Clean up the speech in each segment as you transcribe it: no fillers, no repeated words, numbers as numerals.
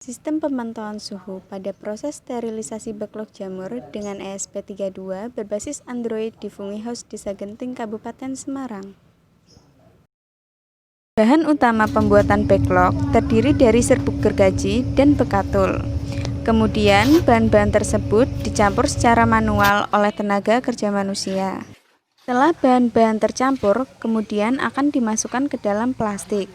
Sistem pemantauan suhu pada proses sterilisasi backlog jamur dengan ESP32 berbasis Android di Fungi House Desa Genting, Kabupaten Semarang. Bahan utama pembuatan backlog terdiri dari serbuk gergaji dan bekatul. Kemudian, bahan-bahan tersebut dicampur secara manual oleh tenaga kerja manusia. Setelah bahan-bahan tercampur, kemudian akan dimasukkan ke dalam plastik.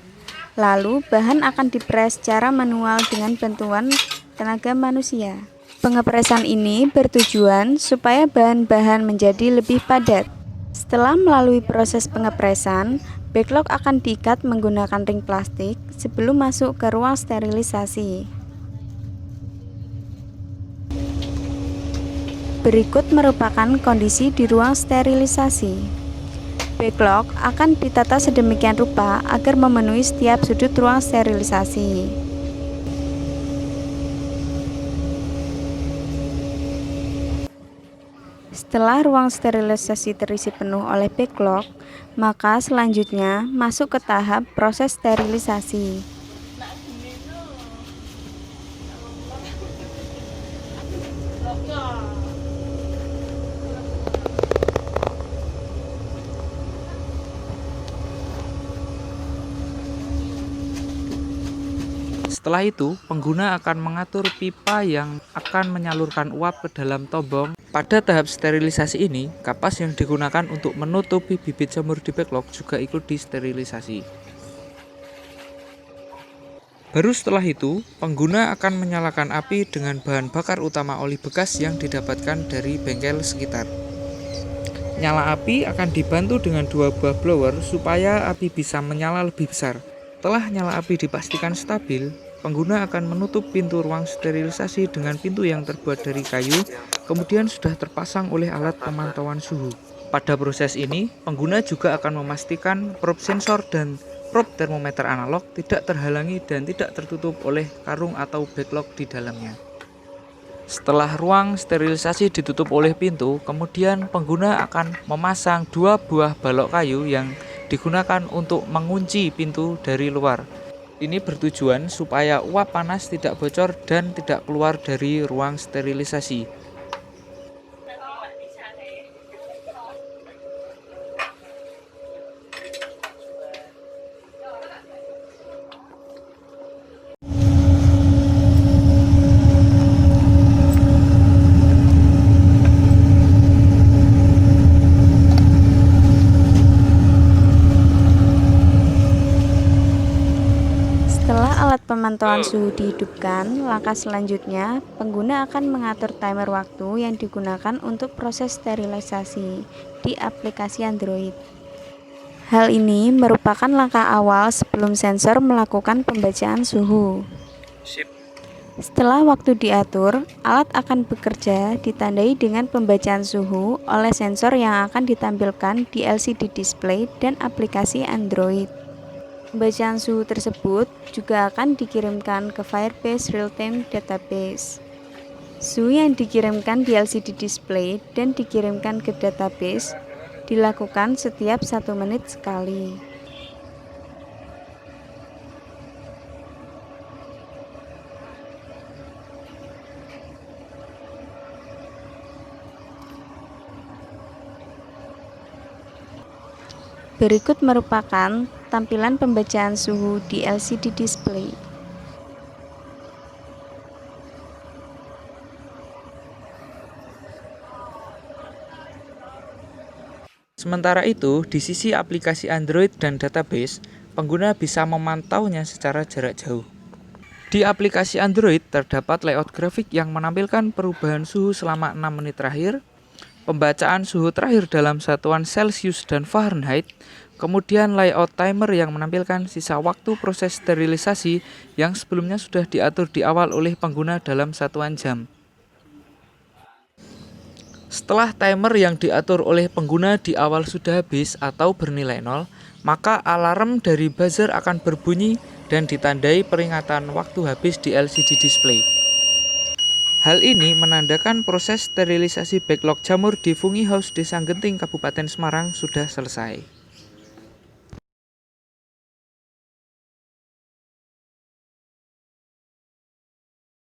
Lalu, bahan akan dipres secara manual dengan bantuan tenaga manusia. Pengepresan ini bertujuan supaya bahan-bahan menjadi lebih padat. Setelah melalui proses pengepresan, backlog akan diikat menggunakan ring plastik sebelum masuk ke ruang sterilisasi. Berikut merupakan kondisi di ruang sterilisasi. Backlog akan ditata sedemikian rupa agar memenuhi setiap sudut ruang sterilisasi. Setelah ruang sterilisasi terisi penuh oleh backlog, maka selanjutnya masuk ke tahap proses sterilisasi. Setelah itu, pengguna akan mengatur pipa yang akan menyalurkan uap ke dalam tombong. Pada tahap sterilisasi ini, kapas yang digunakan untuk menutupi bibit jamur di backlog juga ikut disterilisasi. Baru setelah itu, pengguna akan menyalakan api dengan bahan bakar utama oli bekas yang didapatkan dari bengkel sekitar. Nyala api akan dibantu dengan 2 buah blower supaya api bisa menyala lebih besar. Setelah nyala api dipastikan stabil, pengguna akan menutup pintu ruang sterilisasi dengan pintu yang terbuat dari kayu, kemudian sudah terpasang oleh alat pemantauan suhu. Pada proses ini, pengguna juga akan memastikan probe sensor dan probe termometer analog tidak terhalangi dan tidak tertutup oleh karung atau backlog di dalamnya. Setelah ruang sterilisasi ditutup oleh pintu, kemudian pengguna akan memasang 2 buah balok kayu yang digunakan untuk mengunci pintu dari luar. Ini bertujuan supaya uap panas tidak bocor dan tidak keluar dari ruang sterilisasi. Setelah alat pemantauan suhu dihidupkan, langkah selanjutnya pengguna akan mengatur timer waktu yang digunakan untuk proses sterilisasi di aplikasi Android. Hal ini merupakan langkah awal sebelum sensor melakukan pembacaan suhu. Setelah waktu diatur, alat akan bekerja ditandai dengan pembacaan suhu oleh sensor yang akan ditampilkan di LCD display dan aplikasi Android. Pembacaan suhu tersebut juga akan dikirimkan ke Firebase Real-Time Database. Suhu yang dikirimkan di LCD display dan dikirimkan ke database dilakukan setiap 1 menit sekali. Berikut merupakan tampilan pembacaan suhu di LCD display. Sementara itu, di sisi aplikasi Android dan database, pengguna bisa memantaunya secara jarak jauh. Di aplikasi Android terdapat layout grafik yang menampilkan perubahan suhu selama 6 menit terakhir, pembacaan suhu terakhir dalam satuan Celsius dan Fahrenheit, kemudian layout timer yang menampilkan sisa waktu proses sterilisasi yang sebelumnya sudah diatur di awal oleh pengguna dalam satuan jam. Setelah timer yang diatur oleh pengguna di awal sudah habis atau bernilai 0, maka alarm dari buzzer akan berbunyi dan ditandai peringatan waktu habis di LCD display. Hal ini menandakan proses sterilisasi backlog jamur di Fungi House Desa Genting, Kabupaten Semarang sudah selesai.